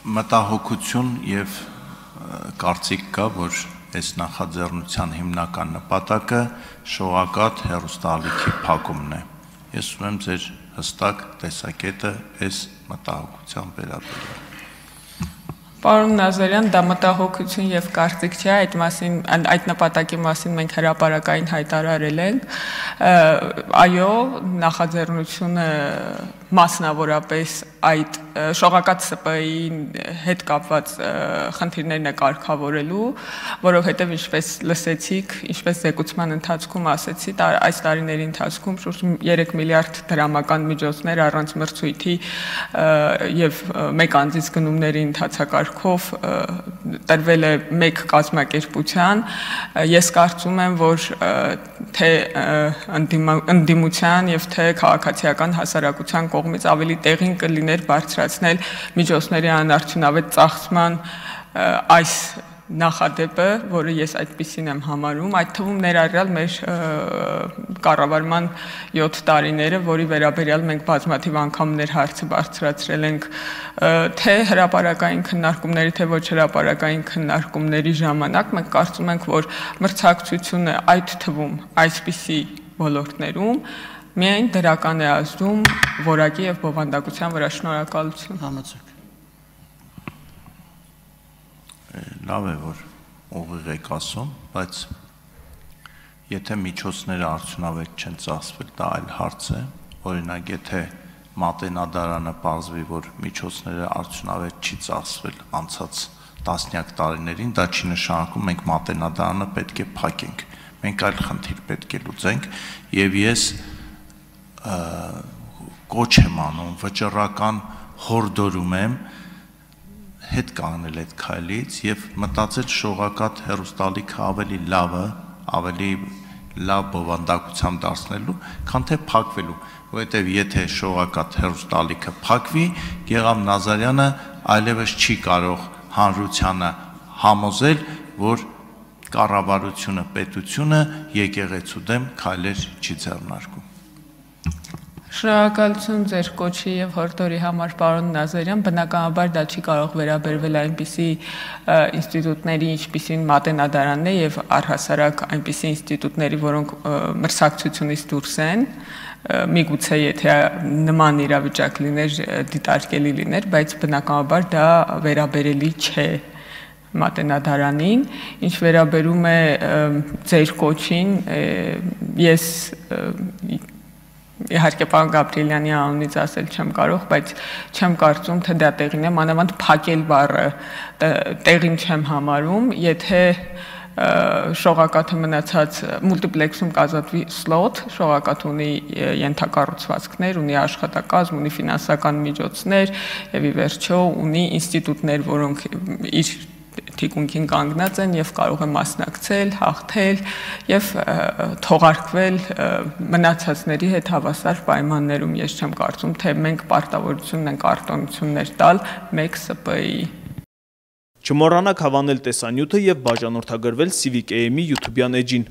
մտահոգություն եւ կարծիք կա, որ այս նախաձեռնության հիմնական նպատակը շողակաթ հեռուստաալիքի փակումն է։ Ես ուզում եմ ձեր հստակ տեսակետը այս մտահոգության վերաբերյալ։ Պարոն Նազարյան, դա մտահոգություն եւ կարծիք չէ, այդ նպատակի մասին մենք հրապարակային հայտարարել ենք։ Այո, նախաձեռնությունը մասնավորապես այդ շողակաթ ՍՊ-ի հետ կապված խնդիրներն է կարգավորելու, որովհետև ինչպես լսեցիք, ինչպես զեկուցման ընթացքում ասեցի, այս տարիների ընթացքում շուրջ 3 միլիարդ դրամական միջոցներ առանց մրցույթի եւ մեկ անձից գնումների ընթացակարգով տրվել է մեկ կազմակերպության։ Ես կարծում եմ, որ թե ընդդիմության եւ թե քաղաքացիական հասարակության կողմից ավելի տեղին կլիներ բարձրացնել միջոցների անարդյունավետ ծախսման այս նախադեպը, որը ես այդպիսին եմ համարում, այդ թվում ներառյալ մեր կառավարման 7 տարիները, որի վերաբերյալ մենք բազմաթիվ անգամներ հարցը բարձրացրել ենք թե հրապարակային քննարկումների, թե ոչ հրապարակային քննարկումների ժամանակ, մենք կարծում ենք, որ մրցակցությունը այդ թվում այսպիսի ոլորտներում միայն դրական է ազդում որակի եւ բովանդակության վրա։ Շնորհակալություն։ Համաձայն։ Լավ է, որ ուղիղ եք ասում, բայց եթե միջոցները արդյունավետ չեն ծախսվել, դա այլ հարց է։ Օրինակ, եթե Մատենադարանը պարզվի, որ միջոցները արդյունավետ չի ծախսվել անցած տասնյակ տարիներին, դա չի նշանակում մենք Մատենադարանը պետք է փակենք։ Մենք այլ խնդիր պետք է լուծենք, եւ ես կոչ եմ անում, վճռական հորդորում եմ հետ կանգնել այդ քայլից եւ մտածել շողակաթ հեռուստալիքը ավելի լավ բովանդակությամբ դարձնելու, քան թե փակվելու, որովհետեւ եթե շողակաթ հեռուստալիքը փակվի, Գեգամ Նազարյանը այլևս չի կարող հանրությանը համոզել, որ կառավարությունը, պետությունը եկեղեցու դեմ քայլեր չի ձեռնարկում։ Շնորհակալություն ձեր կոչի եւ հորդորի համար, պարոն Նազարյան, բնականաբար դա չի կարող վերաբերվել այնպիսի ինստիտուտների, ինչպիսին Մատենադարանն է եւ առհասարակ այնպիսի ինստիտուտների, որոնք մրցակցությունից դուրս են, միգուցե եթե նման իրավիճակ լիներ, դիտարկելի լիներ, բայց բնականաբար դա վերաբերելի չէ Մատենադարանին, ինչ վերաբերում է ձեր կոչին, ես իհարկե պարոն Գաբրիելյանի անունից ասել չեմ կարող, բայց չեմ կարծում, թե դա տեղին է, մանավանդ փակել բառը տեղին չեմ համարում, եթե շողակաթը մնացած մուլտիպլեքսում կազատվի սլոտ, շողակաթ ունի ենթակառուցվածքներ, ունի աշխատակազմ, ունի ֆինանսական միջոցներ եւ ի վերջո ունի ինստիտուտներ, որոնք իր թիկունքին կանգնած են եւ կարող է մասնակցել, հաղթել եւ թողարկվել մնացածների հետ հավասար պայմաններում։ Ես չեմ կարծում, թե մենք պարտավորություն ունենք արտոնություններ տալ մեկ ՍՊ-ի։ Չմոռանաք հավանել տեսանյութը եւ բաժանորդագրվել Civic AM-ի YouTube-յան էջին։